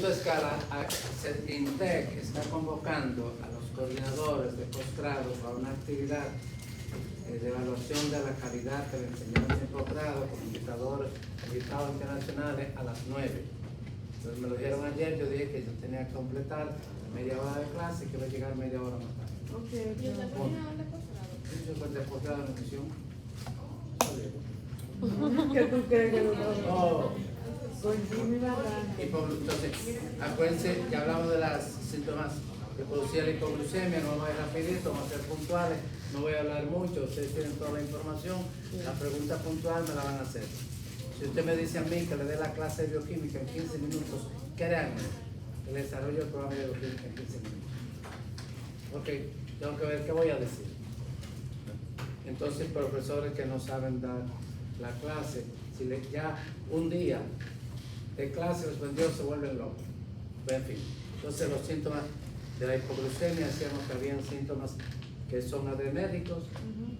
Proyecto Escala, INTEC está convocando a los coordinadores de posgrado para una actividad de evaluación de la calidad de la enseñanza en posgrado con invitados internacionales a las 9. Entonces me lo dijeron ayer, yo dije que yo tenía que completar media hora de clase y que iba a llegar media hora más tarde. Okay. ¿Y usted ponía dónde posgrado? Yo encontré posgrado en nutrición. ¿Qué tú crees que Oh. Con Jimmy Barrana. Entonces, acuérdense, ya hablamos de las síntomas que producía la hipoglucemia, no vamos a ir rapidito, vamos a ser puntuales, no voy a hablar mucho, ustedes tienen toda la información, la pregunta puntual me la van a hacer. Si usted me dice a mí que le dé la clase de bioquímica en 15 minutos, créanme, que le desarrollo el programa de bioquímica en 15 minutos. Ok, tengo que ver qué voy a decir. Entonces, profesores que no saben dar la clase, si les ya un día de clase los vendió, se vuelven locos. En fin, entonces los síntomas de la hipoglucemia, decíamos que habían síntomas que son adrenérgicos,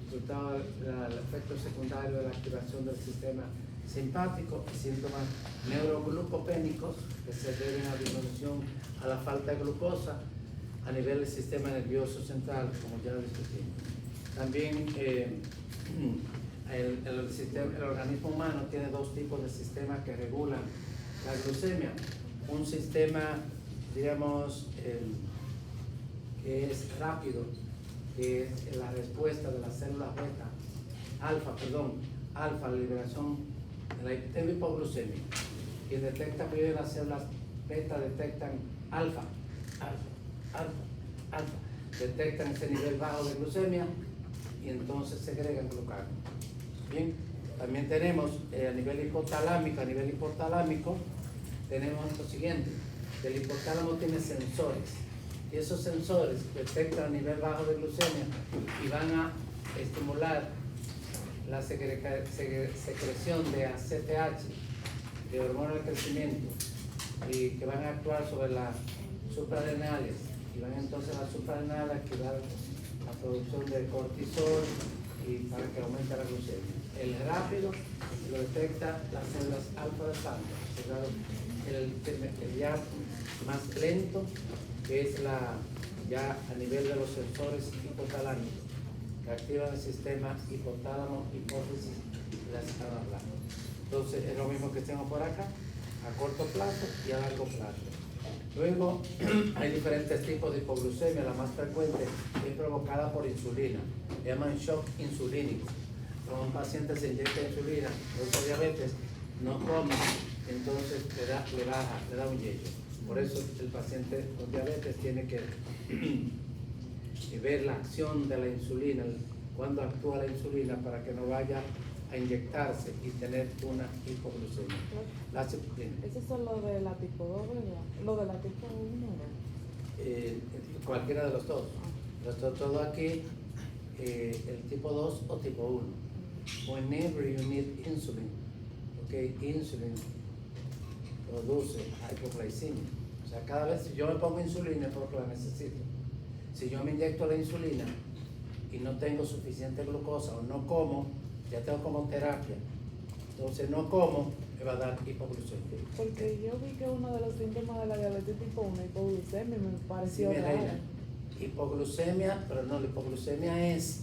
resultado del efecto secundario de la activación del sistema simpático, y síntomas neuroglucopénicos que se deben a disminución a la falta de glucosa a nivel del sistema nervioso central, como ya discutimos. También el organismo humano tiene dos tipos de sistemas que regulan la glucemia. Un sistema, digamos, que es rápido, que es la respuesta de las células alfa, la liberación de la hipoglucemia. Quien detecta primero las células beta detectan alfa, detectan ese nivel bajo de glucemia y entonces segregan glucagón. Bien, también tenemos a nivel hipotalámico, tenemos lo siguiente: el hipotálamo tiene sensores y esos sensores detectan a nivel bajo de glucemia y van a estimular la secreción de ACTH, de hormona del crecimiento, y que van a actuar sobre las suprarrenales y van entonces las suprarrenales a activar la producción de cortisol y para que aumente la glucemia. El rápido lo detecta las células alfa de sangre. El ya más lento, que es ya a nivel de los sensores hipotalámicos, que activan el sistema hipotálamo, hipófisis y la escala blanca. Entonces es lo mismo que tengo por acá, a corto plazo y a largo plazo. Luego hay diferentes tipos de hipoglucemia. La más frecuente es provocada por insulina, se llaman shock insulínico. Cuando un paciente se inyecta insulina, por diabetes, no come, entonces le da un yello. Por eso el paciente con diabetes tiene que ver la acción de la insulina, cuando actúa la insulina, para que no vaya a inyectarse y tener una hipoglucemia. Esos son los de la tipo 2, ¿verdad? Los de la tipo 1. Cualquiera de los dos. Todo aquí, el tipo 2 o tipo 1. Whenever you need insulin, insulin produce hypoglycemia. O sea, cada vez si yo me pongo insulina es porque la necesito. Si yo me inyecto la insulina y no tengo suficiente glucosa o no como, ya tengo como terapia. Entonces no como, me va a dar hipoglucemia. Porque yo vi que uno de los síntomas de la diabetes tipo 1 es hipoglucemia, me pareció Sí, raro. Hipoglucemia, pero no, la hipoglucemia es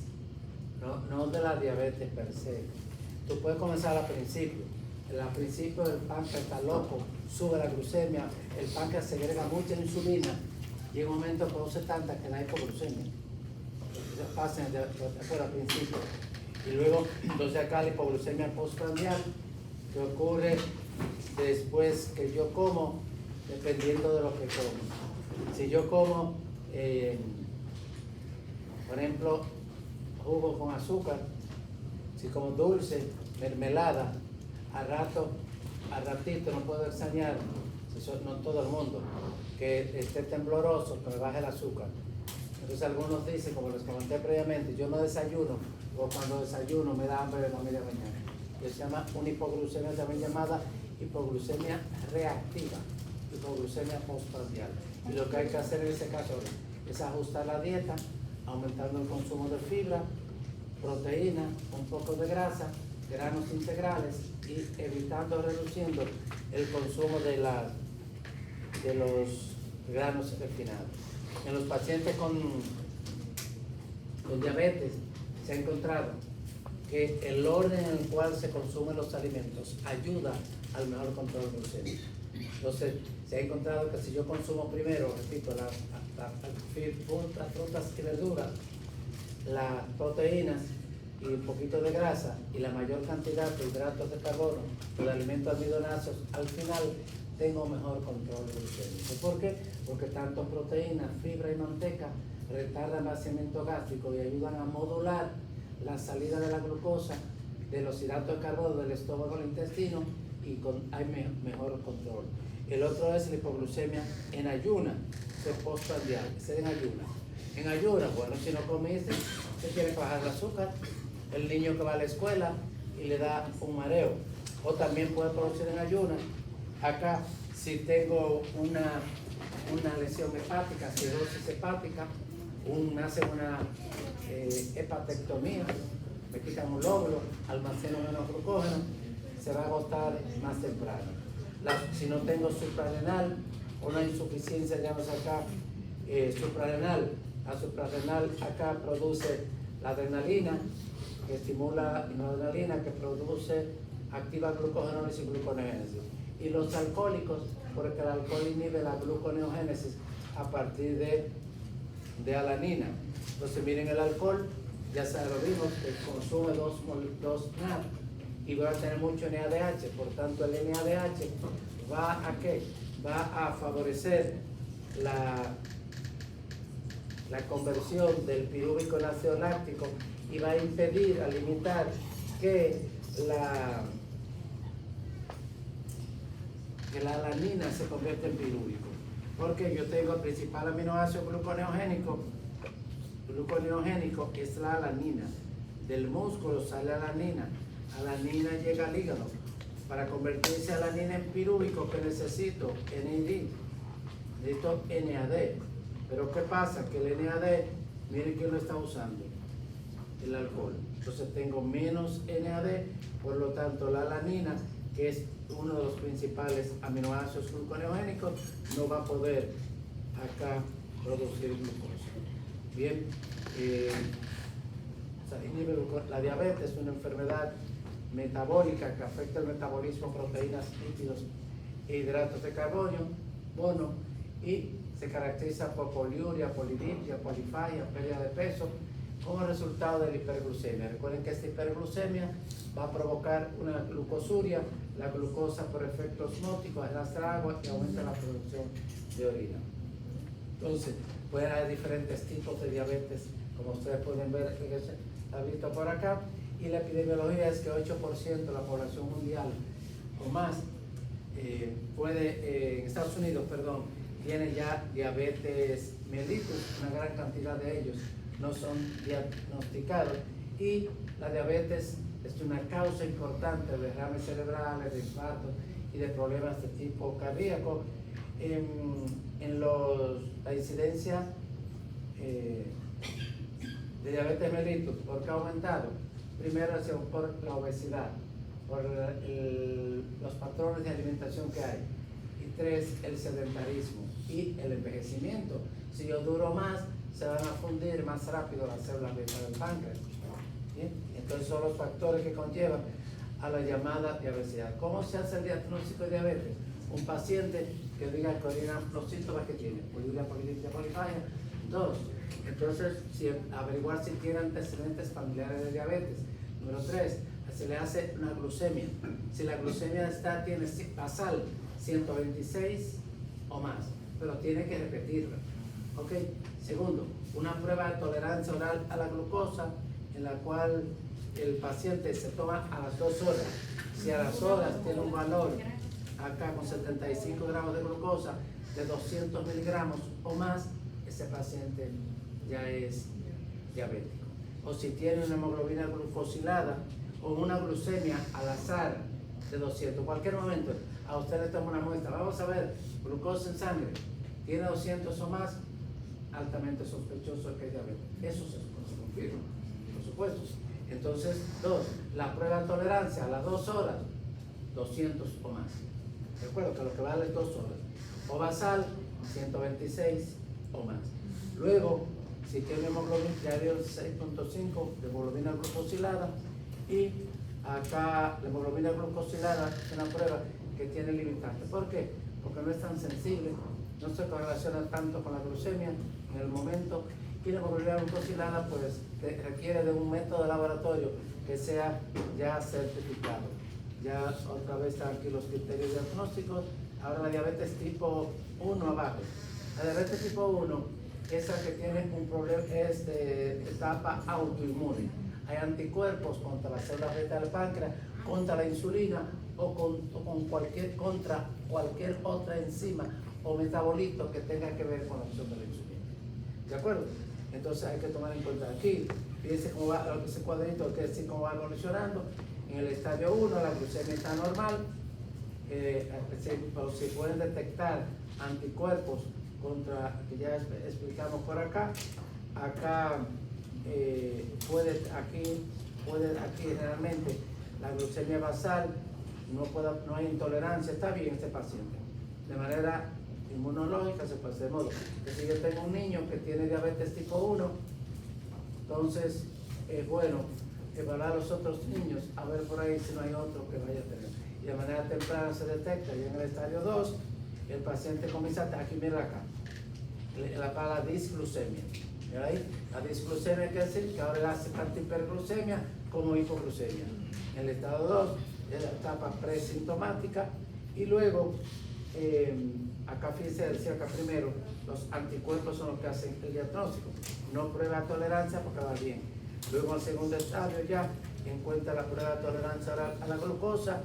no de la diabetes per se. Tú puedes comenzar al principio. Al principio el páncreas está loco, sube la glucemia, el páncreas segrega mucha insulina y en un momento produce tanta que da hipoglucemia. Eso pasa al principio. Y luego, entonces acá la hipoglucemia postprandial, que ocurre después que yo como, dependiendo de lo que como. Si yo como, por ejemplo, jugo con azúcar, si como dulce, mermelada, al ratito no puedo extrañar, no todo el mundo, que esté tembloroso, que me baje el azúcar. Entonces algunos dicen, como les comenté previamente, yo no desayuno, o cuando desayuno me da hambre en la media mañana. Que se llama una hipoglucemia también llamada hipoglucemia reactiva, hipoglucemia postprandial. Y lo que hay que hacer en ese caso es ajustar la dieta, aumentando el consumo de fibra, proteína, un poco de grasa, granos integrales y evitando, reduciendo el consumo de de los granos refinados. En los pacientes con diabetes se ha encontrado que el orden en el cual se consumen los alimentos ayuda al mejor control glucémico. Entonces, se ha encontrado que si yo consumo primero, repito, las frutas y verduras, las proteínas y un poquito de grasa y la mayor cantidad de hidratos de carbono, de alimentos almidonáceos, al final tengo mejor control glucémico. ¿Por qué? Porque tanto proteína, fibra y manteca retardan el vaciamiento gástrico y ayudan a modular la salida de la glucosa de los hidratos de carbono del estómago al intestino y hay mejor control. El otro es la hipoglucemia en ayuna, postprandial, es en ayuna. En ayuna, bueno, si no comiste, se quiere bajar el azúcar, el niño que va a la escuela y le da un mareo, o también puede producir en ayuna. Acá, si tengo una lesión hepática, cirrosis hepática, hace una hepatectomía, me quitan un lóbulo, almaceno menos glucógeno, se va a agotar más temprano. Si no tengo suprarrenal, una insuficiencia, digamos acá, suprarrenal, la suprarrenal acá produce la adrenalina, que estimula la adrenalina, que activa glucogenosis y gluconeogénesis. Y los alcohólicos, porque el alcohol inhibe la gluconeogénesis a partir de alanina. Entonces miren, el alcohol, ya se lo vimos, que consume dos NAD y va a tener mucho NADH, por tanto el NADH va a ¿qué? Va a favorecer la conversión del pirúvico en ácido láctico y va a impedir, a limitar que la alanina se convierta en pirúvico. Porque yo tengo el principal aminoácido gluconeogénico es la alanina. Del músculo sale alanina. Alanina llega al hígado. Para convertirse alanina en pirúvico, que necesito NAD, necesito NAD. Pero ¿qué pasa? Que el NAD, miren quién lo está usando, el alcohol. Entonces tengo menos NAD, por lo tanto la alanina, que es uno de los principales aminoácidos gluconeogénicos, no va a poder acá producir glucosa. Bien, la diabetes es una enfermedad metabólica que afecta el metabolismo de proteínas, lípidos e hidratos de carbono, y se caracteriza por poliuria, polidipsia, polifagia, pérdida de peso, como resultado de la hiperglucemia. Recuerden que esta hiperglucemia va a provocar una glucosuria, la glucosa por efecto osmótico arrastra agua y aumenta la producción de orina. Entonces, pueden haber diferentes tipos de diabetes, como ustedes pueden ver, que está visto por acá, y la epidemiología es que 8% de la población mundial o más en Estados Unidos, tiene ya diabetes mellitus, una gran cantidad de ellos no son diagnosticados, y la diabetes es una causa importante de derrames cerebrales, de infartos y de problemas de tipo cardíaco. La incidencia de diabetes mellitus, ¿por qué ha aumentado? Primero, por la obesidad, por los patrones de alimentación que hay, y 3, el sedentarismo y el envejecimiento. Si yo duro más, se van a fundir más rápido las células beta del páncreas. ¿Bien? Entonces son los factores que conllevan a la llamada diabetes. ¿Cómo se hace el diagnóstico de diabetes? Un paciente que diga que orina los síntomas que tiene, poliuria, polidipsia, polifagia. 2, entonces averiguar si tiene antecedentes familiares de diabetes. Número 3, se le hace una glucemia. Si la glucemia tiene basal 126 o más, pero tiene que repetirla. ¿Ok? Segundo, una prueba de tolerancia oral a la glucosa, en la cual el paciente se toma a las 2 horas. Si a las horas tiene un valor acá con 75 gramos de glucosa de 200 miligramos o más, ese paciente ya es diabético. O si tiene una hemoglobina glucosilada o una glucemia al azar de 200, en cualquier momento a usted le toma una muestra, vamos a ver, glucosa en sangre, tiene 200 o más, altamente sospechoso que es diabético. Eso se confirma, por supuesto. Entonces, 2, la prueba de tolerancia a las 2 horas, 200 o más. Recuerdo que lo que vale es 2 horas. o basal, 126 o más. Luego, si tiene hemoglobina, ya dio 6.5 de hemoglobina glucosilada, y acá la hemoglobina glucosilada es una prueba que tiene limitante. ¿Por qué? Porque no es tan sensible, no se correlaciona tanto con la glucemia en el momento, y la hemoglobina glucosilada pues requiere de un método de laboratorio que sea ya certificado. Ya otra vez están aquí los criterios diagnósticos. Ahora la diabetes tipo 1 abajo. La diabetes tipo 1, esa que tiene un problema, es de etapa autoinmune. Hay anticuerpos contra las células beta del páncreas, contra la insulina contra cualquier otra enzima o metabolito que tenga que ver con la acción de la insulina. ¿De acuerdo? Entonces hay que tomar en cuenta aquí. Fíjense cómo va ese cuadrito, que decir cómo va evolucionando. En el estadio 1 la glucemia está normal, pero si pueden detectar anticuerpos contra, que ya explicamos por acá, aquí generalmente la glucemia basal, no hay intolerancia, está bien este paciente. De manera inmunológica se puede hacer de modo que si yo tengo un niño que tiene diabetes tipo 1, entonces es bueno evaluar a los otros niños, a ver por ahí si no hay otro que vaya a tener. Y de manera temprana se detecta, y en el estadio 2, el paciente comienza, aquí mira acá, la disglucemia. ¿Ve ahí? La disglucemia quiere decir que ahora él hace tanto hiperglucemia como hipoglucemia. En el estado 2 es la etapa presintomática, y luego, acá fíjense, decía acá primero, los anticuerpos son los que hacen el diagnóstico. No prueba de tolerancia porque va bien. Luego en el segundo estadio ya encuentra la prueba de tolerancia a la glucosa.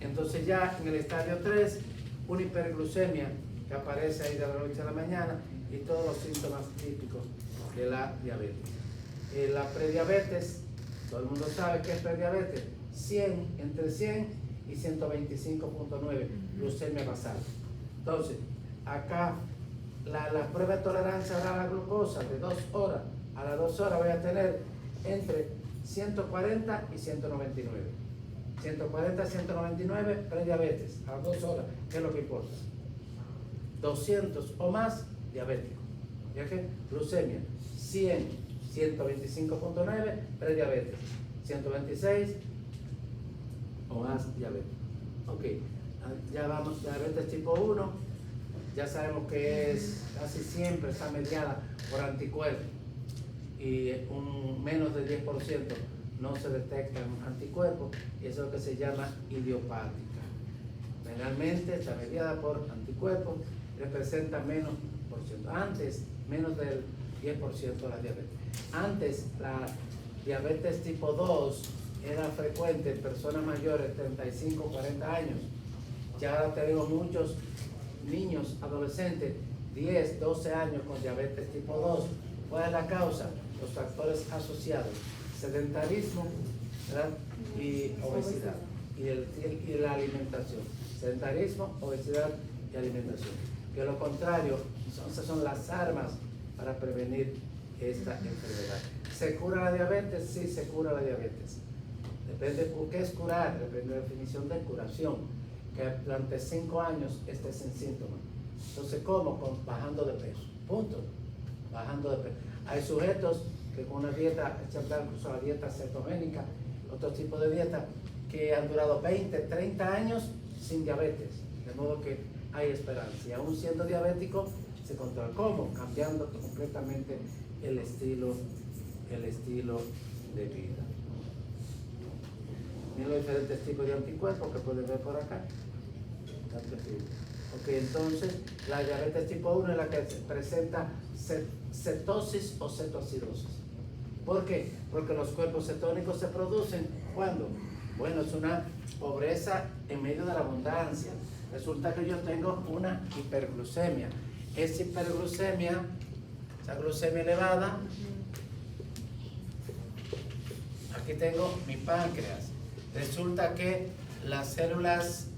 Entonces ya en el estadio 3, una hiperglucemia que aparece ahí de la noche a la mañana, y todos los síntomas típicos de la diabetes. La prediabetes, todo el mundo sabe que es prediabetes, entre 100 y 125.9, glucemia basal. Entonces, acá la prueba de tolerancia a la glucosa de 2 horas, a las 2 horas voy a tener entre 140 y 199. 140 a 199, prediabetes, a 2 horas, ¿qué es lo que importa? 200 o más, diabético. ¿Ya que? Glucemia, 100, 125.9, prediabetes. 126 o más, diabético. Ok, ya vamos, diabetes tipo 1, ya sabemos que es casi siempre está mediada por anticuerpos, y menos del 10% no se detectan anticuerpos, y eso es lo que se llama idiopática. Generalmente está mediada por anticuerpos, representa menos por ciento. Antes, menos del 10% de la diabetes. Antes, la diabetes tipo 2 era frecuente en personas mayores, 35, 40 años. Ya ahora tenemos muchos niños, adolescentes, 10, 12 años con diabetes tipo 2. ¿Cuál es la causa? Los factores asociados: sedentarismo, ¿verdad? Y obesidad. Y la alimentación. Sedentarismo, obesidad y alimentación. Que lo contrario, esas son las armas para prevenir esta enfermedad. ¿Se cura la diabetes? Sí, se cura la diabetes. Depende por qué es curar, depende de la definición de curación. Que durante 5 años estés sin síntomas. Entonces, ¿cómo? Bajando de peso. Punto. Bajando de peso. Hay sujetos que con una dieta, incluso la dieta cetogénica, otro tipo de dieta, que han durado 20, 30 años sin diabetes. De modo que hay esperanza. Y aún siendo diabético, se controla. ¿Cómo? Cambiando completamente el estilo de vida. Miren los diferentes tipos de anticuerpos que pueden ver por acá. Ok, entonces la diabetes tipo 1 es la que presenta cetosis o cetoacidosis. ¿Por qué? Porque los cuerpos cetónicos se producen ¿cuándo? Bueno, es una pobreza en medio de la abundancia. Resulta que yo tengo una hiperglucemia. Esa hiperglucemia, esa glucemia elevada, aquí tengo mi páncreas. Resulta que las células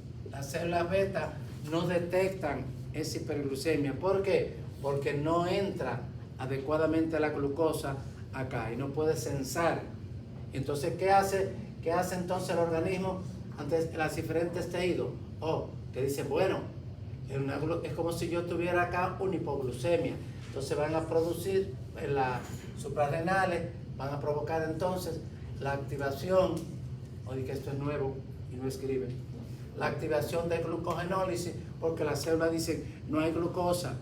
beta no detectan esa hiperglucemia. ¿Por qué? Porque no entra adecuadamente la glucosa acá y no puede censar Entonces, ¿qué hace entonces el organismo ante los diferentes tejidos? Que dice, bueno, es como si yo tuviera acá una hipoglucemia. Entonces van a producir en las suprarrenales, van a provocar entonces la activación, oye que esto es nuevo y no escriben, la activación de glucogenólisis, porque las células dicen, no hay glucosa.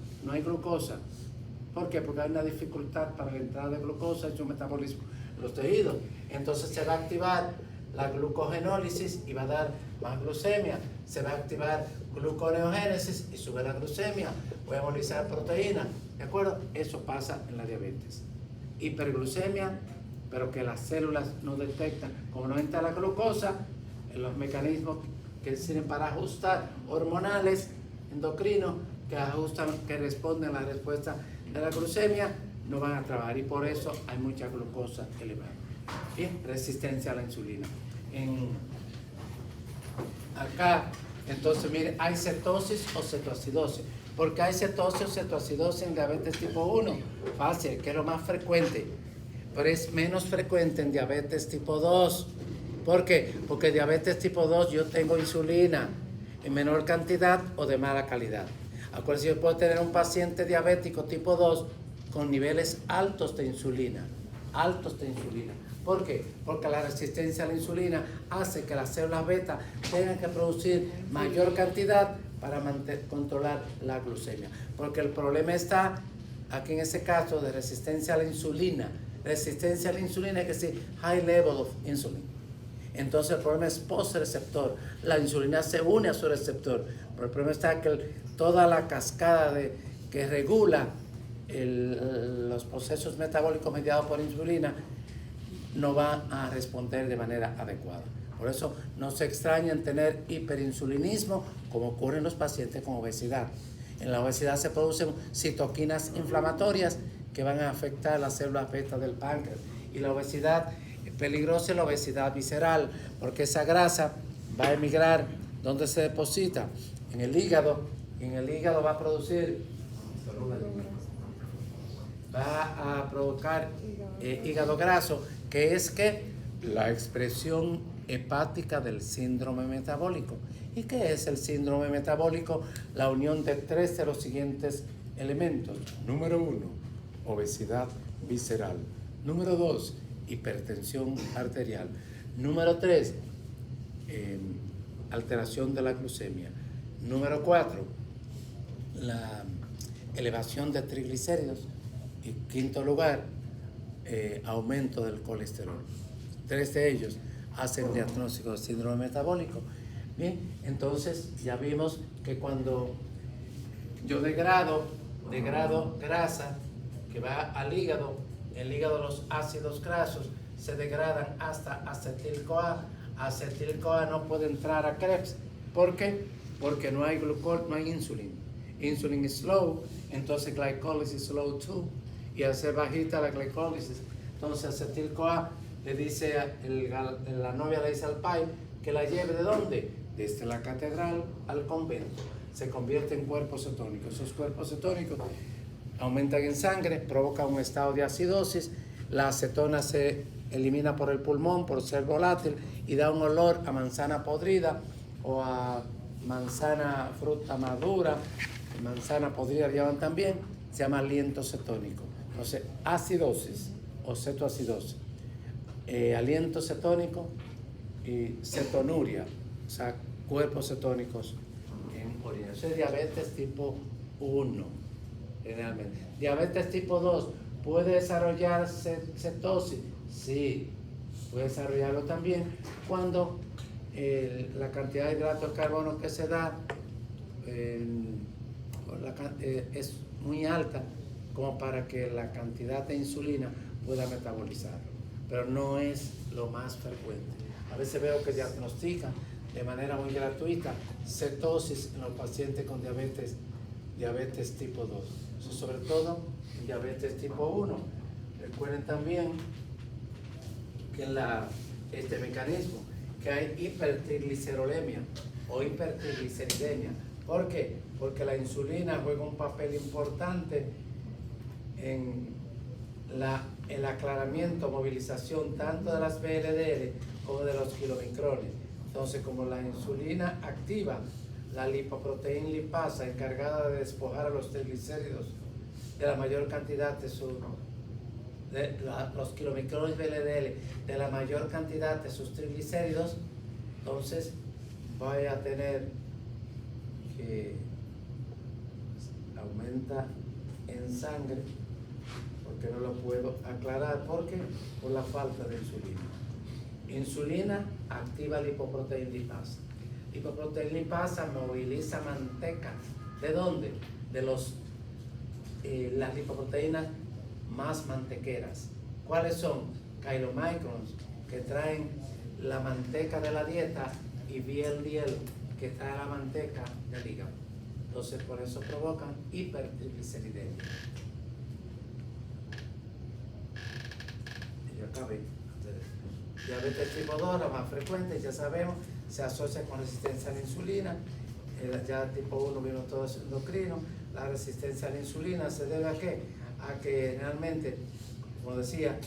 ¿Por qué? Porque hay una dificultad para la entrada de glucosa y su metabolismo en los tejidos. Entonces se va a activar la glucogenólisis y va a dar más glucemia. Se va a activar gluconeogénesis y sube la glucemia. Voy a movilizar proteínas. ¿De acuerdo? Eso pasa en la diabetes. Hiperglucemia, pero que las células no detectan. Como no entra la glucosa, en los mecanismos que sirven para ajustar hormonales, endocrinos, que responden a la respuesta de la glucemia, no van a trabajar y por eso hay mucha glucosa elevada. Bien, resistencia a la insulina. Acá, entonces, mire, hay cetosis o cetoacidosis. ¿Por qué hay cetosis o cetoacidosis en diabetes tipo 1? Fácil, que es lo más frecuente, pero es menos frecuente en diabetes tipo 2. ¿Por qué? Porque diabetes tipo 2 yo tengo insulina en menor cantidad o de mala calidad. Acuérdense, yo puedo tener un paciente diabético tipo 2 con niveles altos de insulina. ¿Por qué? Porque la resistencia a la insulina hace que las células beta tengan que producir mayor cantidad para controlar la glucemia. Porque el problema está aquí en ese caso de resistencia a la insulina. Resistencia a la insulina es decir, high level of insulin. Entonces el problema es post-receptor. La insulina se une a su receptor. Pero el problema está que toda la cascada que regula los procesos metabólicos mediados por insulina no va a responder de manera adecuada. Por eso no se extraña en tener hiperinsulinismo como ocurre en los pacientes con obesidad. En la obesidad se producen citoquinas inflamatorias que van a afectar las células beta del páncreas. Y la obesidad peligrosa es la obesidad visceral, porque esa grasa va a emigrar, ¿dónde se deposita? En el hígado. Y en el hígado va a producir, va a provocar hígado graso, que es que la expresión hepática del síndrome metabólico. ¿Y qué es el síndrome metabólico? La unión de 3 de los siguientes elementos. Número 1, obesidad visceral. Número 2, hipertensión arterial. Número 3, alteración de la glucemia. Número 4, la elevación de triglicéridos. Y quinto lugar, aumento del colesterol. 3 de ellos hacen diagnóstico de síndrome metabólico. Bien, entonces ya vimos que cuando yo degrado grasa que va al hígado, el hígado los ácidos grasos se degradan hasta acetil-CoA. Acetil-CoA no puede entrar a Krebs. ¿Por qué? Porque no hay no hay insulina. Insulin is slow, entonces glycolysis is slow too. Y al ser bajita la glicólisis, entonces acetil-CoA le dice, la novia le dice al pai que la lleve ¿de dónde? Desde la catedral al convento. Se convierte en cuerpos cetónicos. Esos cuerpos cetónicos aumentan en sangre, provocan un estado de acidosis, la acetona se elimina por el pulmón por ser volátil y da un olor a manzana podrida o a manzana fruta madura, manzana podrida llaman también, se llama aliento cetónico. Entonces, acidosis o cetoacidosis, aliento cetónico y cetonuria, o sea, cuerpos cetónicos en orina. Eso es diabetes tipo 1, generalmente. Diabetes tipo 2, ¿puede desarrollar cetosis? Sí, puede desarrollarlo también cuando la cantidad de hidratos de carbono que se da es muy alta como para que la cantidad de insulina pueda metabolizarlo, pero no es lo más frecuente. A veces veo que diagnostican de manera muy gratuita cetosis en los pacientes con diabetes tipo 2, sobre todo en diabetes tipo 1. Recuerden también que este mecanismo, que hay hipertriglicerolemia o hipertrigliceridemia. ¿Por qué? Porque la insulina juega un papel importante en la el aclaramiento, movilización tanto de las VLDL como de los kilomicrones. Entonces, como la insulina activa la lipoproteína lipasa encargada de despojar a los triglicéridos de la mayor cantidad de los kilomicrones VLDL, de la mayor cantidad de sus triglicéridos, entonces voy a tener que aumenta en sangre, porque no lo puedo aclarar, porque por la falta de insulina. Insulina activa lipoproteína lipasa. Lipoproteína lipasa moviliza manteca. ¿De dónde? De las lipoproteínas más mantequeras. ¿Cuáles son? Chylomicrons, que traen la manteca de la dieta, y VLDL, que trae la manteca del hígado. Entonces, por eso provocan hipertrigliceridemia. Yo acabé. Diabetes tipo 2, la más frecuente, ya sabemos, se asocia con resistencia a la insulina. Ya tipo 1 vino todo endocrino. La resistencia a la insulina se debe a qué? A que generalmente, como decía,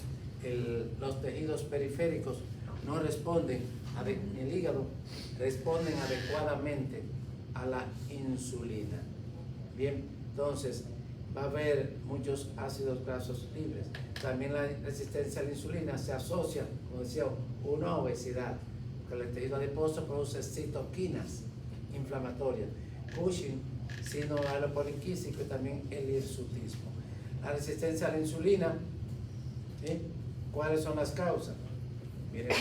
los tejidos periféricos no responden, el hígado responden adecuadamente a la insulina. Bien, entonces va a haber muchos ácidos grasos libres. También la resistencia a la insulina se asocia, como decía, una obesidad, porque el tejido adiposo produce citoquinas inflamatorias, Cushing, síndrome poliquístico y también el hirsutismo. La resistencia a la insulina, ¿sí? ¿Cuáles son las causas? Miren,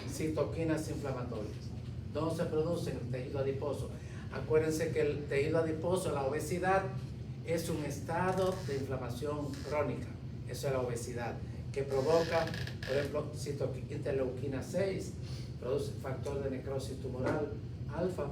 citoquinas inflamatorias. ¿Dónde se produce? En el tejido adiposo. Acuérdense que el tejido adiposo, la obesidad, es un estado de inflamación crónica. Eso es la obesidad, que provoca, por ejemplo, interleuquina 6, produce factor de necrosis tumoral alfa,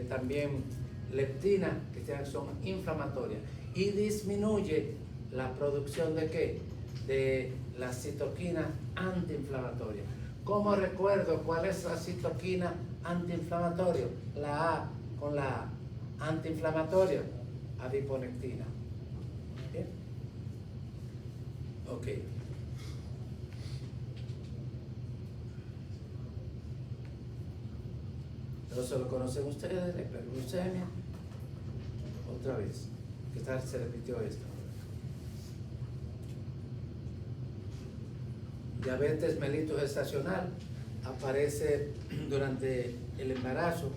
también leptina, que tiene acción inflamatoria, y disminuye la producción de ¿qué? De la citoquina antiinflamatoria. ¿Cómo recuerdo cuál es la citoquina antiinflamatoria? La A con la A, antiinflamatoria, adiponectina. ¿Bien? Ok. Entonces lo conocen ustedes, la hiperglucemia. Otra vez, que tal se repitió esto. Diabetes mellitus gestacional aparece durante el embarazo.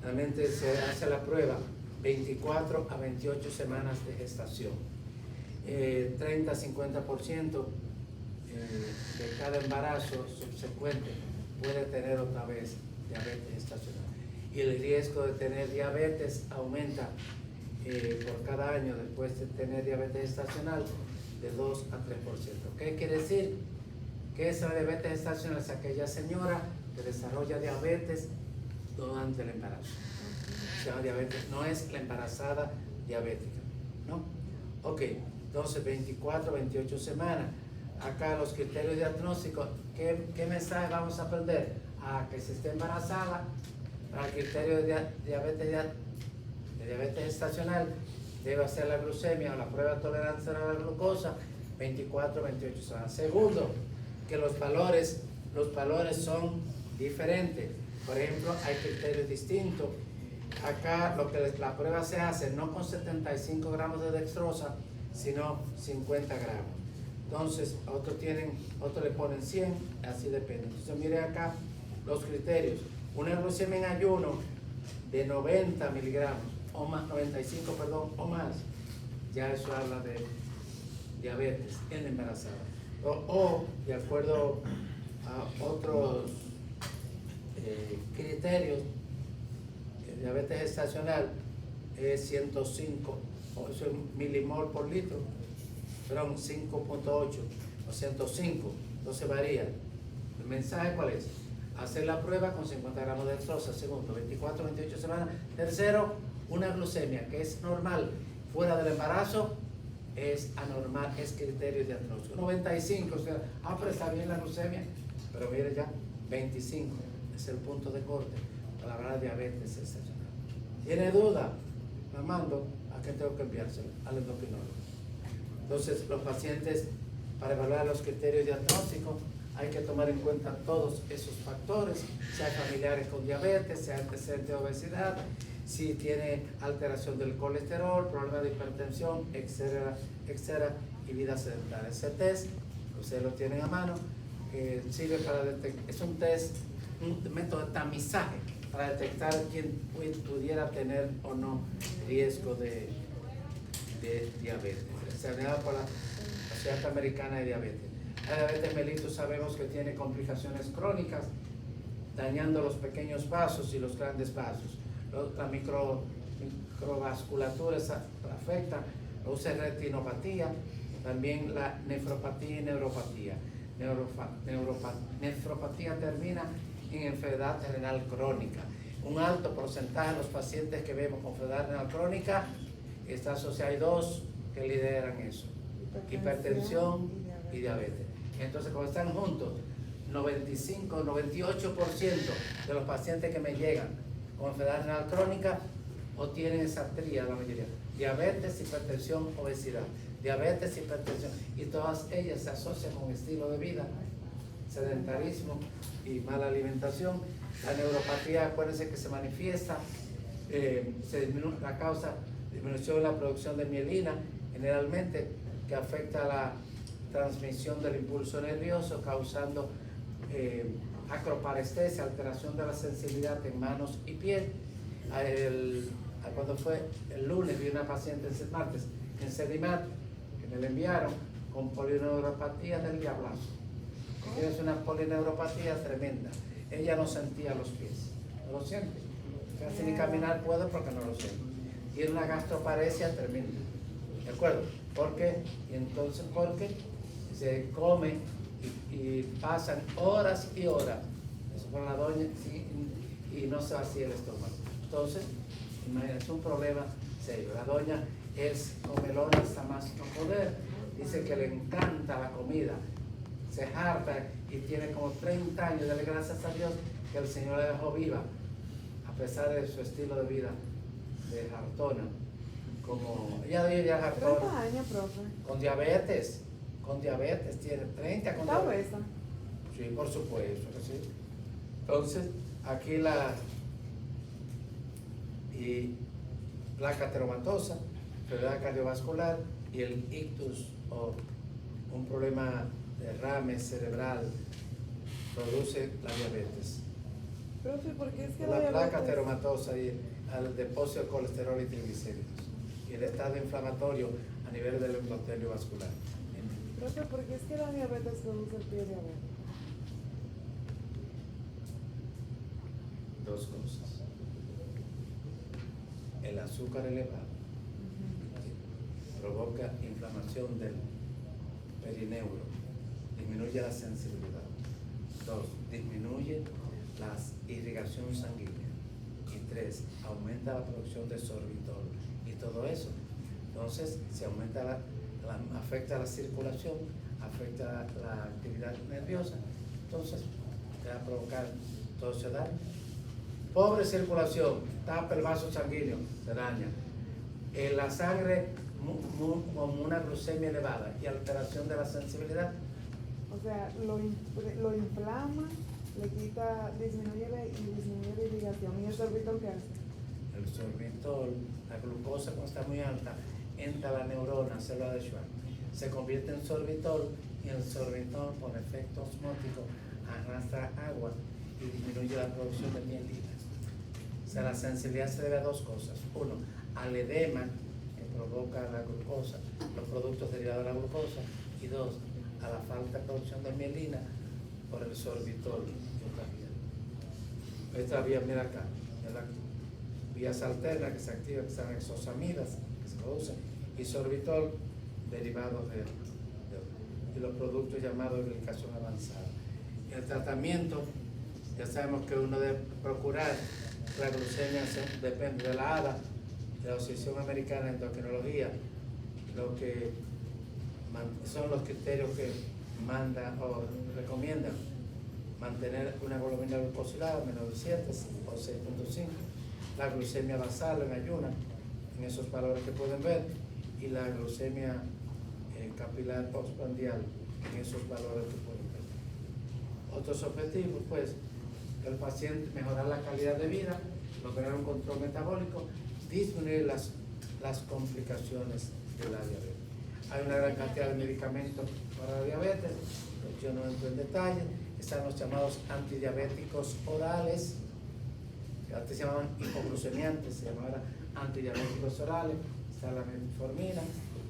Realmente se hace la prueba 24 a 28 semanas de gestación. 30-50% de cada embarazo subsecuente puede tener otra vez diabetes gestacional. Y el riesgo de tener diabetes aumenta por cada año después de tener diabetes gestacional de 2 a 3%. ¿Qué quiere decir? Que esa diabetes gestacional es aquella señora que desarrolla diabetes durante el embarazo. Se llama diabetes, no es la embarazada diabética, ¿no? Ok, entonces 24, 28 semanas. Acá los criterios diagnósticos, ¿qué mensaje vamos a aprender? A que se esté embarazada, para el criterio de diabetes gestacional, debe hacer la glucemia o la prueba de tolerancia a la glucosa 24, 28 semanas. Segundo, que los valores son diferentes. Por ejemplo, hay criterios distintos. Acá la prueba se hace no con 75 gramos de dextrosa, sino 50 gramos. Entonces, otros le ponen 100, así depende. Entonces, mire acá los criterios. Una glucemia en ayuno de 90 miligramos, o más, 95, perdón, o más. Ya eso habla de diabetes en la embarazada. O de acuerdo a otros criterios, el diabetes gestacional es 105 milimol por litro, perdón, 5.8 o 105, entonces varía. ¿El mensaje cuál es? Hacer la prueba con 50 gramos de dextrosa. Segundo, 24, 28 semanas. Tercero, una glucemia que es normal fuera del embarazo, es anormal, es criterio diagnóstico. 95, o sea, pero está bien la glucemia, pero mire ya, 25 es el punto de corte para hablar de diabetes gestacional. ¿Tiene duda? La mando, ¿a qué tengo que enviárselo? Al endocrinólogo. Entonces, los pacientes para evaluar los criterios diagnósticos hay que tomar en cuenta todos esos factores, sea familiares con diabetes, sea antecedente de obesidad, si tiene alteración del colesterol, problema de hipertensión, etcétera, etcétera, y vida sedentaria. Ese test, ustedes lo tienen a mano, sirve para detectar, es un test, un método de tamizaje para detectar quién pudiera tener o no riesgo de diabetes. Examinado por la Sociedad Americana de Diabetes. La diabetes mellitus sabemos que tiene complicaciones crónicas, dañando los pequeños vasos y los grandes vasos. La microvasculatura afecta, produce retinopatía, también la nefropatía y neuropatía. Nefropatía termina en enfermedad renal crónica. Un alto porcentaje de los pacientes que vemos con enfermedad renal crónica está asociado, hay dos que lideran eso: hipertensión y diabetes. Entonces, cuando están juntos, 95, 98% de los pacientes que me llegan con enfermedad renal crónica o tienen esa tríada, la mayoría: diabetes, hipertensión, obesidad. Diabetes, hipertensión, y todas ellas se asocian con estilo de vida, sedentarismo y mala alimentación. La neuropatía, acuérdense que se manifiesta, se disminuye la causa, disminución de la producción de mielina, generalmente, que afecta la transmisión del impulso nervioso, causando acroparestesia, alteración de la sensibilidad en manos y pies. Cuando fue el lunes, vi una paciente, el martes, en Sedimat, que me la enviaron con polineuropatía del diablazo. Es una polineuropatía tremenda. Ella no sentía los pies, no lo siente. Casi ni caminar puede porque no lo siente. Tiene una gastroparesia tremenda. ¿De acuerdo? ¿Por qué? Y entonces, porque se come y pasan horas y horas. Eso con la doña y no se vacía el estómago. Entonces, imagínense, es un problema serio. La doña es comelona hasta más no poder. Dice que le encanta la comida. Se harta y tiene como 30 años. Dale gracias a Dios que el Señor la dejó viva, a pesar de su estilo de vida de hartona. Como ella vive ya hartona. 30 años, profe. Con diabetes, tiene 30 con ¿Está diabetes. obesa? Sí, por supuesto que sí. Entonces, aquí y placa ateromatosa, enfermedad cardiovascular y el ictus o un problema de derrame cerebral produce la diabetes. Profe, ¿por qué es que La placa diabetes? ateromatosa y el depósito de colesterol y triglicéridos y el estado inflamatorio a nivel del endotelio vascular. Profe, ¿por qué es que la diabetes produce el pie diabético? Dos cosas: el azúcar elevado provoca inflamación del perineuro, disminuye la sensibilidad. Dos, disminuye la irrigación sanguínea. Y tres, aumenta la producción de sorbitol. Y todo eso, entonces, se aumenta afecta la circulación, afecta la actividad nerviosa, entonces te va a provocar todo ese daño. Pobre circulación, tapa el vaso sanguíneo, se daña. La sangre con una glucemia elevada y alteración de la sensibilidad. O sea, lo inflama, le quita, disminuye la irrigación. ¿Y el sorbitol qué hace? El sorbitol, la glucosa cuando está muy alta, entra a la neurona, célula de Schwann, se convierte en sorbitol y el sorbitol, por efecto osmótico, arrastra agua y disminuye la producción de mielina. O sea, la sensibilidad se debe a dos cosas: uno, al edema que provoca la glucosa, los productos derivados de la glucosa, y dos, a la falta de producción de mielina por el sorbitol y otras vías. Esta vía, mira acá, es la vías alternas que se activan, que son exosamidas, que se producen, y sorbitol derivados de los productos llamados de glicación avanzada. El tratamiento, ya sabemos que uno debe procurar la glucemia, depende de la ADA, de la Asociación Americana de Endocrinología, lo que son los criterios que manda o recomiendan: mantener una hemoglobina glucosilada menos de 7 o 6.5, la glucemia basal en ayuna, en esos valores que pueden ver, y la glucemia capilar postprandial en esos valores que pueden tener. Otros objetivos, pues, el paciente mejorar la calidad de vida, lograr un control metabólico, disminuir las complicaciones de la diabetes. Hay una gran cantidad de medicamentos para la diabetes, yo no entro en detalle. Están los llamados antidiabéticos orales, que antes se llamaban hipoglucemiantes, se llamaban antidiabéticos orales. Está la metformina,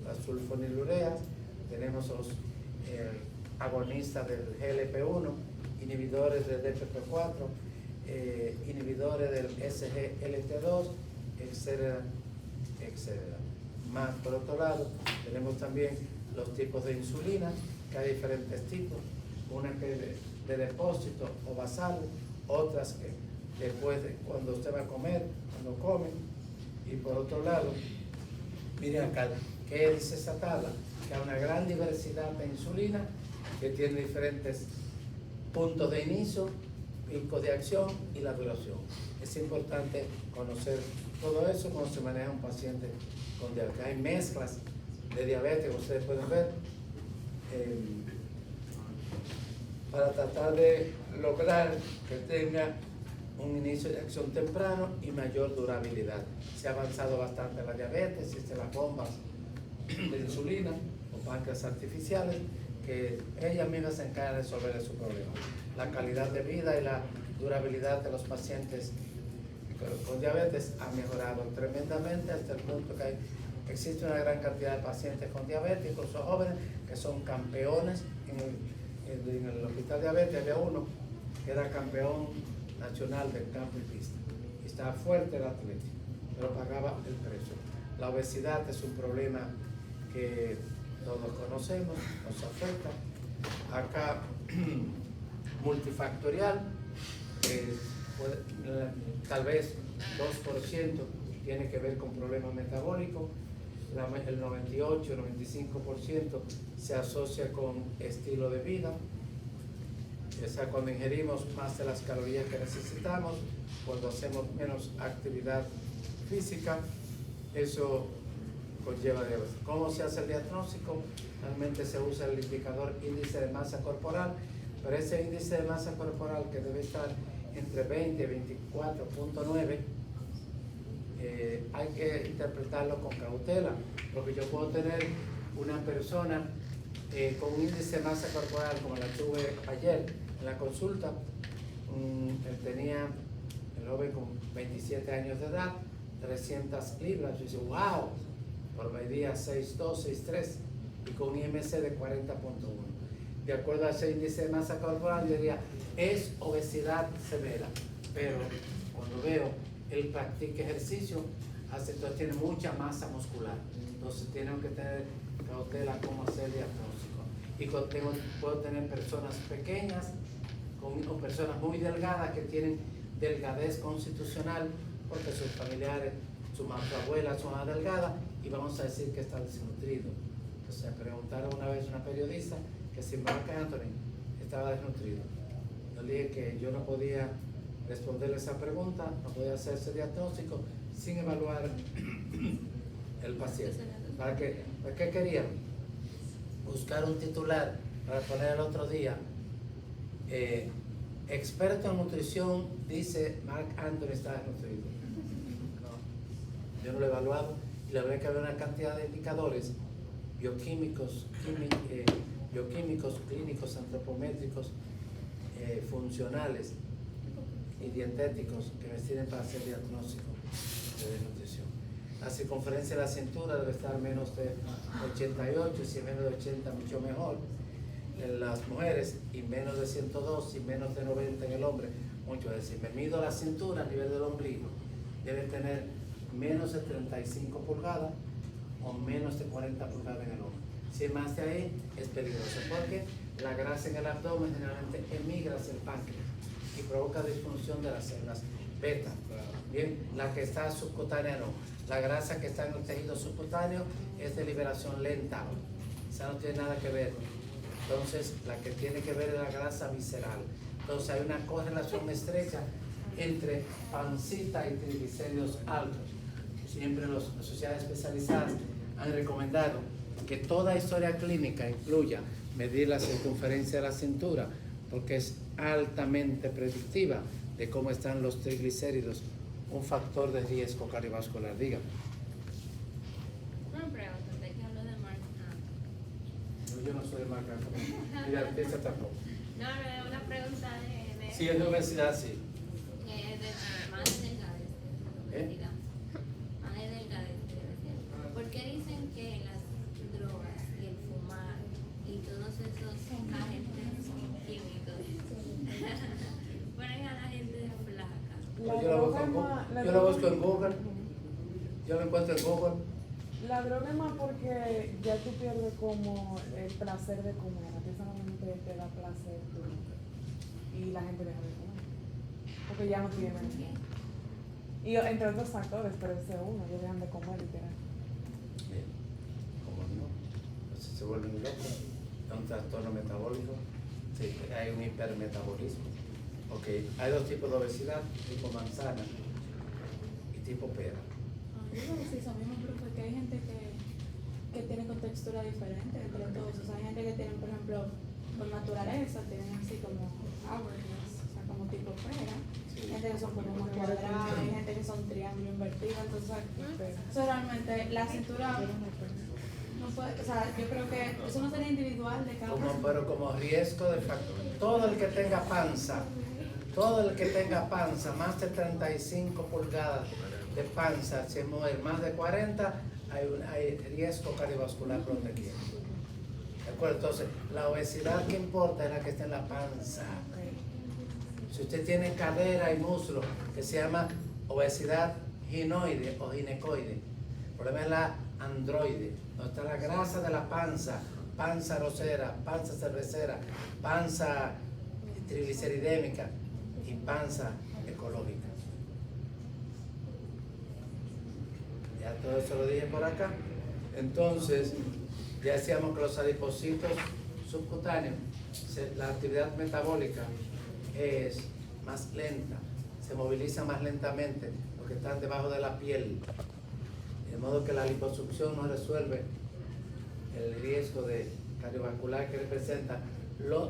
las sulfonilureas, tenemos los agonistas del GLP-1, inhibidores del DPP-4, inhibidores del SGLT2, etcétera, etcétera. Más por otro lado, tenemos también los tipos de insulina, que hay diferentes tipos, una que es de depósito o basal, otras que después de cuando usted va a comer, cuando come. Y por otro lado, miren acá, ¿qué dice esta tabla? Que hay una gran diversidad de insulina que tiene diferentes puntos de inicio, picos de acción y la duración. Es importante conocer todo eso cuando se maneja un paciente con diabetes. Hay mezclas de diabetes, ustedes pueden ver, para tratar de lograr que tenga un inicio de acción temprano y mayor durabilidad. Se ha avanzado bastante en la diabetes, existen las bombas de insulina o páncreas artificiales, que ellas mismas se encargan de resolver su problema. La calidad de vida y la durabilidad de los pacientes con diabetes ha mejorado tremendamente hasta el punto que existe una gran cantidad de pacientes con diabetes, incluso jóvenes, que son campeones. En el hospital de diabetes había uno que era campeón nacional del campo y pista. Y estaba fuerte el atleta, pero pagaba el precio. La obesidad es un problema que todos conocemos, nos afecta. Acá, multifactorial, tal vez 2% tiene que ver con problemas metabólicos, el 98, 95% se asocia con estilo de vida, o sea, cuando ingerimos más de las calorías que necesitamos, cuando hacemos menos actividad física, eso conlleva diabetes. ¿Cómo se hace el diagnóstico? Realmente se usa el indicador índice de masa corporal, pero ese índice de masa corporal, que debe estar entre 20 y 24.9, hay que interpretarlo con cautela, porque yo puedo tener una persona con un índice de masa corporal, como la tuve ayer en la consulta. Él tenía, el joven con 27 años de edad, 300 libras. Yo dice, wow, por medía 6'2", 6'3", y con un IMC de 40.1. De acuerdo a ese índice de masa corporal, yo diría, es obesidad severa, pero cuando veo él practica ejercicio, entonces tiene mucha masa muscular, entonces tienen que tener cautela cómo hacer diagnóstico. Y puedo tener personas pequeñas o personas muy delgadas que tienen delgadez constitucional porque sus familiares, su abuela son más delgadas, y vamos a decir que está desnutrido. Entonces me preguntaron una vez una periodista que si Marc Anthony estaba desnutrido. Yo le dije que yo no podía responderle esa pregunta, no podía hacer ese diagnóstico sin evaluar el paciente. ¿Para qué querían? Buscar un titular para poner el otro día. Experto en nutrición dice Marc Anthony está desnutrido. No, yo no lo he evaluado, y la verdad que había una cantidad de indicadores bioquímicos, clínicos, antropométricos, funcionales y dietéticos que me sirven para hacer diagnóstico de desnutrición. La circunferencia de la cintura debe estar menos de 88, si es menos de 80 mucho mejor en las mujeres, y menos de 102 y menos de 90 en el hombre, mucho. Es decir, me mido la cintura a nivel del ombligo, debe tener menos de 35 pulgadas o menos de 40 pulgadas en el hombre. Si es más de ahí, es peligroso, porque la grasa en el abdomen generalmente emigra hacia el páncreas y provoca disfunción de las células beta. Bien, la que está subcutánea no. La grasa que está en el tejido subcutáneo es de liberación lenta, o sea, no tiene nada que ver. Entonces, la que tiene que ver es la grasa visceral. Entonces, hay una correlación estrecha entre pancita y triglicéridos altos. Siempre las sociedades especializadas han recomendado que toda historia clínica incluya medir la circunferencia de la cintura, porque es altamente predictiva de cómo están los triglicéridos, un factor de riesgo cardiovascular. Dígame. Una pregunta, ¿de qué hablo de Mark Anthony? Yo no soy de marca. Mira, esta tampoco. No, es una pregunta de Si es de obesidad, sí. de más de delgadez, de obesidad. Más de delgadez, debe ser. ¿Por qué dicen que las drogas y el fumar y todos esos agentes químicos ponen a la gente flaca? Pues yo lo busco en Google. Yo lo encuentro en Google. La droga es más porque ya tú pierdes como el placer de comer. A ti solamente te da placer tú. Y la gente deja de comer. Porque ya no tienen. Y entre otros factores, pero ese es uno. Ellos dejan de comer, literal. Bien. ¿Cómo no? Entonces se vuelven locos. Es un trastorno metabólico. Sí, hay un hipermetabolismo. Ok, hay dos tipos de obesidad, tipo manzana y tipo pera. Yo creo que sí, eso mismo, pero porque hay gente que tiene contextura diferente entre todos. O sea, hay gente que tiene, por ejemplo, por naturaleza, tienen así como hourglass, o sea, como tipo pera. Sí. Gente que son como más cuadradas, hay gente que son triángulo invertido. Entonces, eso realmente, la cintura no puede, o sea, yo creo que eso no sería individual de cada uno. Pero como riesgo de factor, todo el que tenga panza, más de 35 pulgadas de panza, se mueve más de 40, hay riesgo cardiovascular protegido. ¿De acuerdo? Entonces, la obesidad que importa es la que está en la panza. Si usted tiene cadera y muslo, que se llama obesidad ginoide o ginecoide, el problema es la androide, donde está la grasa de la panza, panza rosera, panza cervecera, panza trigliceridémica y panza ecológica. Ya todo eso lo dije por acá. Entonces, ya decíamos que los adipocitos subcutáneos, la actividad metabólica es más lenta, se moviliza más lentamente, porque están debajo de la piel. De modo que la liposucción no resuelve el riesgo de cardiovascular que representa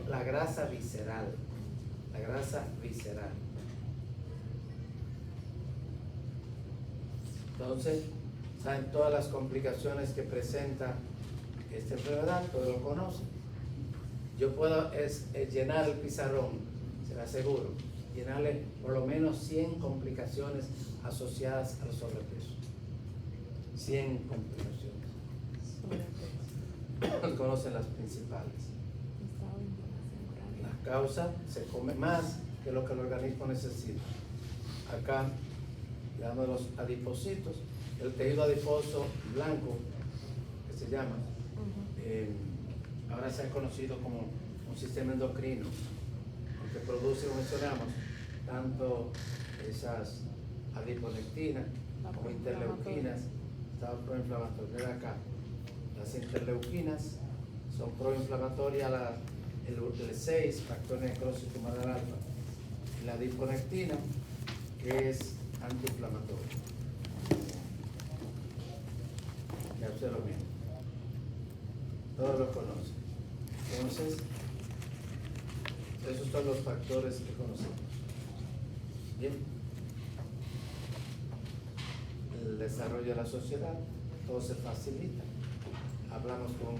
la grasa visceral. La grasa visceral. Entonces, saben todas las complicaciones que presenta esta enfermedad, todos lo conocen. Yo puedo llenar el pizarrón, se lo aseguro, llenarle por lo menos 100 complicaciones asociadas al sobrepeso. 100 complicaciones. Conocen las principales. La causa, se come más que lo que el organismo necesita. Acá, llamamos los adipocitos, el tejido adiposo blanco, que se llama, ahora se ha conocido como un sistema endocrino, que produce, como mencionamos, tanto esas adiponectinas como interleuquinas, están proinflamatorias. Ven acá, las interleuquinas son proinflamatorias, el 6, factor de necrosis tumoral alfa, y la adiponectina, que es antiinflamatoria. Ya usted lo mismo. Todos lo conocen. Entonces, esos son los factores que conocemos. Bien. El desarrollo de la sociedad, todo se facilita. Hablamos con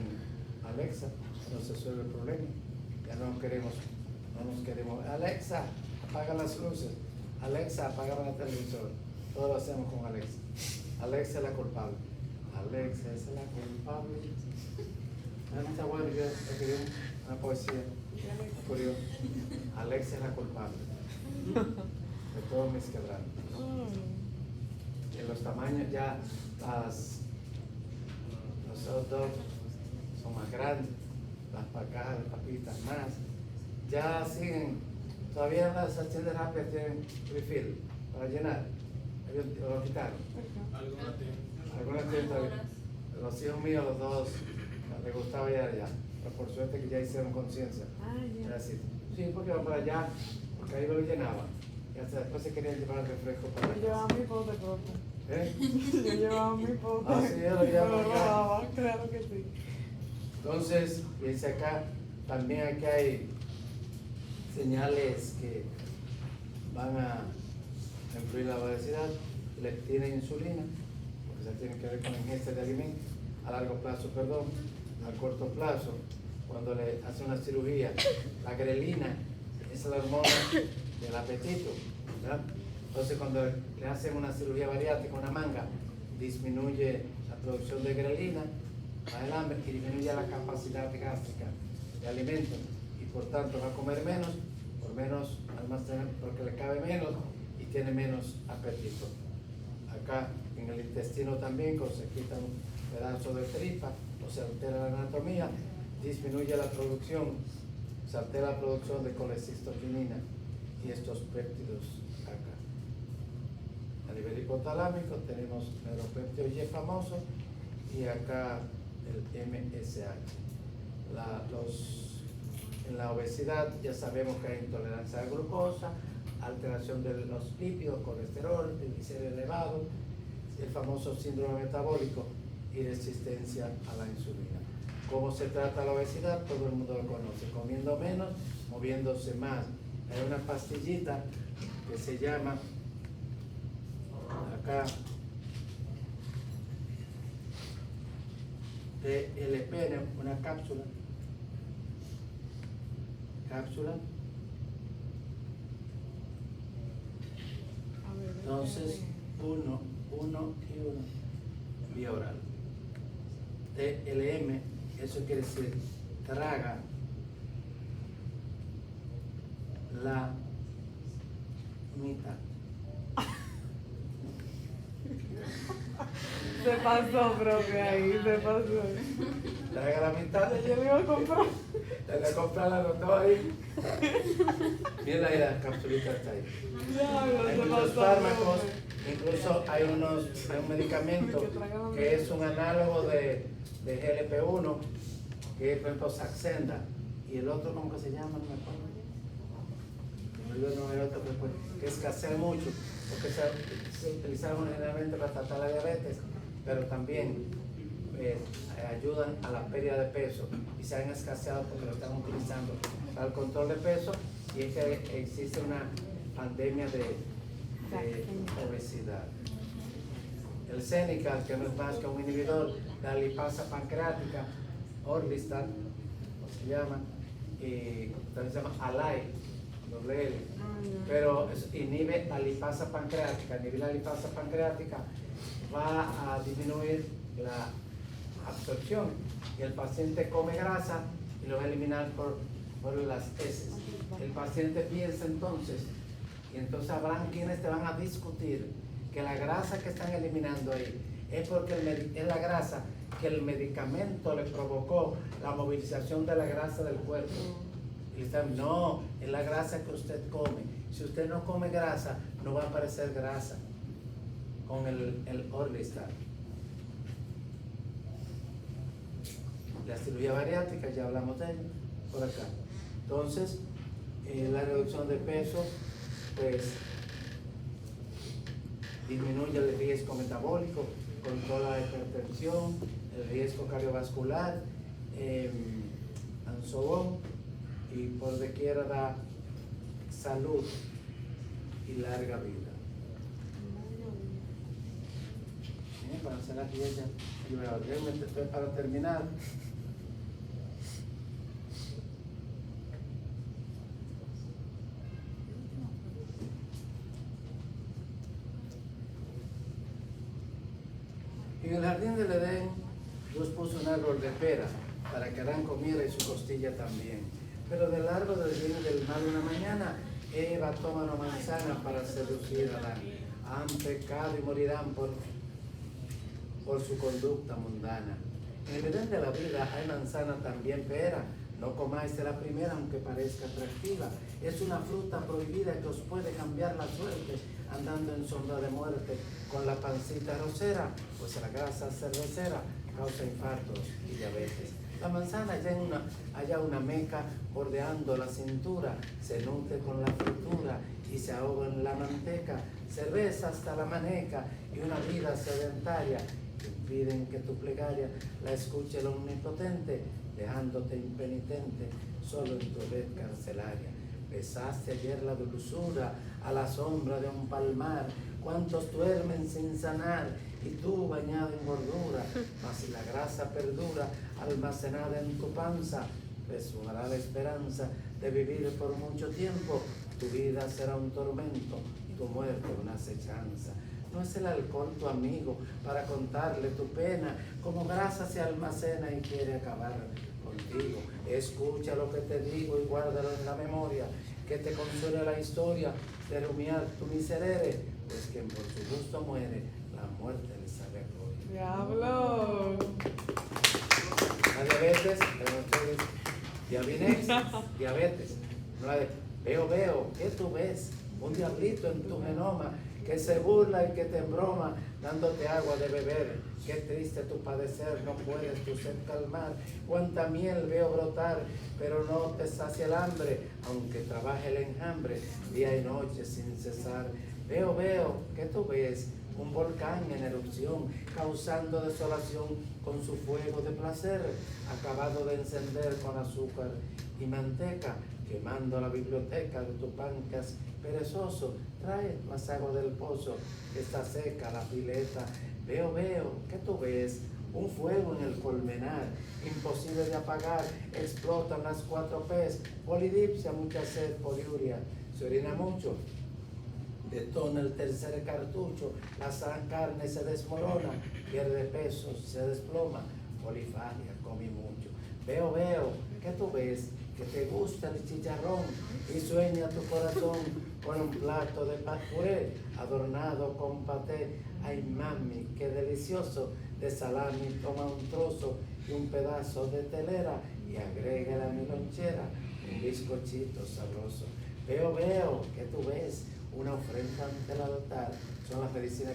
Alexa, no se resuelve el problema. Ya no nos queremos. Alexa, apaga las luces. Alexa, apaga la televisor. Todo lo hacemos con Alexa. Alexa es la culpable. Alexa es la culpable. Está bueno, yo escribí una poesía. Curioso. Alexa es la culpable de todos mis quebrantos. En los tamaños ya los hot dogs son más grandes, las cajas de papitas más. Ya siguen, todavía las tiendas rápidas tienen refill para llenar. Ellos lo quitaron. Algunas tiendas, los hijos míos, los dos, les gustaba ir allá. Pero por suerte que ya hicieron conciencia. Era así. Sí, porque iban para allá, porque ahí lo llenaban. Y hasta después se querían llevar el refresco para Yo llevaba mi pote propio. ¿Eh? Yo llevaba mi pote. Ah, sí, yo lo llevaba Pero acá. claro que sí. Entonces, dice acá, También aquí hay señales que van a influir la obesidad, leptina e insulina, porque se tiene que ver con la ingesta de alimentos, a largo plazo, perdón, a corto plazo, cuando le hace una cirugía, la grelina es la hormona del apetito, ¿verdad? Entonces cuando le hacen una cirugía bariátrica, una manga, disminuye la producción de grelina, baja el hambre y disminuye la capacidad gástrica de alimentos y por tanto va a comer menos, por menos almacenar porque le cabe menos y tiene menos apetito. Acá en el intestino también, cuando se quita un pedazo de tripa o se altera la anatomía, disminuye la producción, se altera la producción de colecistoquinina y estos péptidos acá. A nivel hipotalámico tenemos neuropéptido Y famoso y acá el MSH. En la obesidad ya sabemos que hay intolerancia a la glucosa, alteración de los lípidos, colesterol, triglicéridos elevado, el famoso síndrome metabólico y resistencia a la insulina. ¿Cómo se trata la obesidad? Todo el mundo lo conoce, comiendo menos, moviéndose más. Hay una pastillita que se llama, acá, TLP, una cápsula. Entonces, uno y uno, vía oral. TLM, eso quiere decir traga la mitad. Se pasó, profe, ahí, se pasó. Traga la mitad. Yo me iba a comprar. Te voy a comprar la nota ahí. Mira ahí la capsulita está ahí. Hay muchos fármacos, incluso hay un medicamento que es un análogo de GLP-1, que es por ejemplo Saxenda, y el otro, ¿cómo que se llama? No me acuerdo. El otro que escasea mucho, porque se utilizaron generalmente para tratar la diabetes, pero también ayudan a la pérdida de peso y se han escaseado porque lo están utilizando para el control de peso y es que existe una pandemia de obesidad. El Xenical, que no es más que un inhibidor de la lipasa pancreática, Orlistat, como se llama, y también se llama Alay, doble L, pero inhibe la lipasa pancreática. Inhibir la lipasa pancreática va a disminuir la absorción y el paciente come grasa y lo va a eliminar por las heces. El paciente piensa entonces, y entonces habrán quienes te van a discutir que la grasa que están eliminando ahí es porque es la grasa que el medicamento le provocó la movilización de la grasa del cuerpo. Y dicen, no, es la grasa que usted come. Si usted no come grasa, no va a aparecer grasa con el Orlistat. La cirugía bariátrica, ya hablamos de ella, por acá. Entonces, la reducción de peso, pues, disminuye el riesgo metabólico, controla la hipertensión, el riesgo cardiovascular, ansobón, y por donde quiera da salud y larga vida. Para hacer aquí ella, y para terminar, en el jardín del Edén, Dios puso un árbol de pera para que Adán comiera y su costilla también. Pero del árbol del bien y del mal una mañana, Eva toma una manzana para seducir a Adán. Han pecado y morirán por su conducta mundana. En el Edén de la vida hay manzana también pera. No comáis de la primera aunque parezca atractiva. Es una fruta prohibida que os puede cambiar la suerte andando en sombra de muerte con la pancita rosera, pues la grasa cervecera causa infartos y diabetes. La manzana halla una meca bordeando la cintura, se nutre con la fritura y se ahoga en la manteca, cerveza hasta la maneca y una vida sedentaria. Impiden que tu plegaria la escuche el omnipotente, dejándote impenitente solo en tu red carcelaria. Besaste ayer la dulzura a la sombra de un palmar, cuantos duermen sin sanar, y tú bañada en gordura, mas si la grasa perdura almacenada en tu panza, resumará la esperanza de vivir por mucho tiempo. Tu vida será un tormento, tu muerte una acechanza. No es el alcohol tu amigo para contarle tu pena, como grasa se almacena y quiere acabar contigo. Escucha lo que te digo y guárdalo en la memoria, que te consuele la historia de rumiar tu miserere, pues quien por su gusto muere, la muerte le sabe a gloria. ¡Diablo! La diabetes, pero ustedes, diabinex, diabetes. No la de, veo, ¿qué tú ves? Un diablito en tu genoma que se burla y que te embroma dándote agua de beber. Qué triste tu padecer, no puedes tu sed calmar. Cuánta miel veo brotar, pero no te sacia el hambre, aunque trabaje el enjambre día y noche sin cesar. Veo, ¿qué tú ves? Un volcán en erupción, causando desolación con su fuego de placer, acabado de encender con azúcar y manteca, quemando la biblioteca de tu páncreas perezoso. Trae más agua del pozo, que está seca la pileta. Veo, ¿qué tú ves? Un fuego en el colmenar, imposible de apagar, explotan las 4 P's, polidipsia, mucha sed, poliuria, se orina mucho, detona el tercer cartucho, la carne se desmorona, pierde peso, se desploma, polifagia, comí mucho. Veo, ¿qué tú ves? Que te gusta el chicharrón y sueña tu corazón con un plato de puré adornado con paté. Ay mami, qué delicioso, de salami toma un trozo y un pedazo de telera y agrega a mi lonchera un bizcochito sabroso. Veo, ¿qué tú ves? Una ofrenda ante el altar, son las medicinas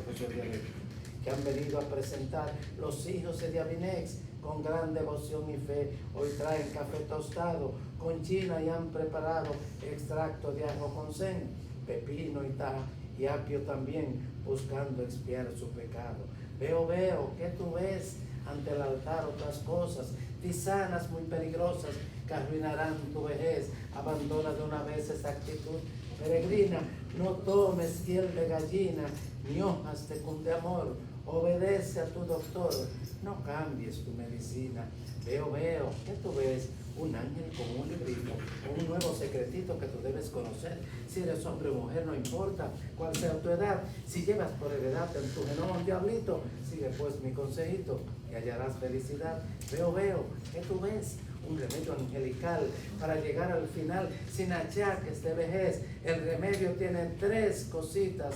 que han venido a presentar los hijos de Diabinex con gran devoción y fe. Hoy traen café tostado con china y han preparado extracto de ajo con sen, pepino y apio también, buscando expiar su pecado. Veo, ¿qué tú ves? Ante el altar otras cosas, tisanas muy peligrosas que arruinarán tu vejez. Abandona de una vez esa actitud peregrina, no tomes piel de gallina, ni hojas de cundeamor, obedece a tu doctor, no cambies tu medicina. Veo, ¿qué tú ves? Un ángel con un librito, un nuevo secretito que tú debes conocer. Si eres hombre o mujer, no importa cuál sea tu edad. Si llevas por heredad en tu genoma un diablito, sigue pues mi consejito y hallarás felicidad. Veo, ¿qué tú ves? Un remedio angelical para llegar al final sin achaques de vejez. El remedio tiene 3 cositas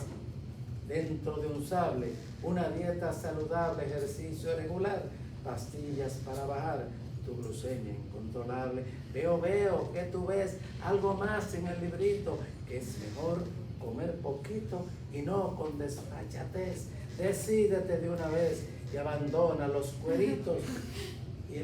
dentro de un sable: una dieta saludable, ejercicio regular, pastillas para bajar tu glucemia incontrolable. Veo, ¿qué tú ves? Algo más en el librito, que es mejor comer poquito y no con desfachatez. Decídete de una vez y abandona los cueritos y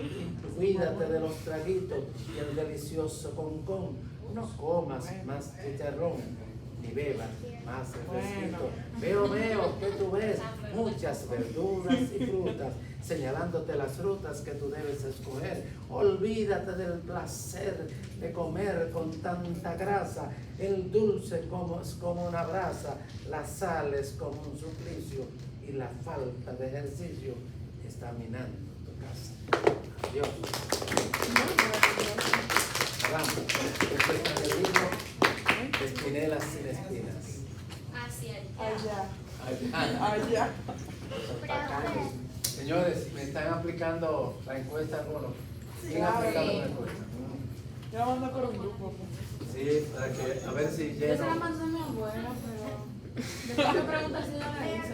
cuídate de los traguitos y el delicioso concón. No comas más chicharrón ni bebas más refresquito. Veo, ¿qué tú ves? Muchas verduras y frutas, señalándote las frutas que tú debes escoger. Olvídate del placer de comer con tanta grasa. El dulce es como una brasa, la sal es como un suplicio y la falta de ejercicio está minando tu casa. Adiós. Vamos. Este es el libro Espinelas sin espinas. Hacia Allá. Señores, me están aplicando la encuesta algunos. ¿Quién ha Claro. aplicado la encuesta? Ya mando por un grupo. Sí, para que a ver si Yo se la lleno. mandé a mi abuela, pero después me pregunta si yo la hice.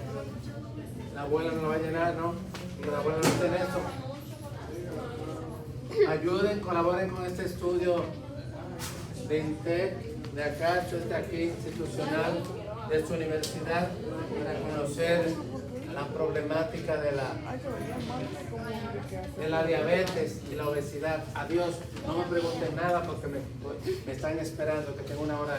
La abuela no lo va a llenar, ¿no? Porque la abuela no tiene eso. Ayuden, colaboren con este estudio de INTEC, de Acacho, aquí institucional, de su universidad, para conocer la problemática de la diabetes y la obesidad. Adiós, no me pregunten nada porque me están esperando, que tengo una hora.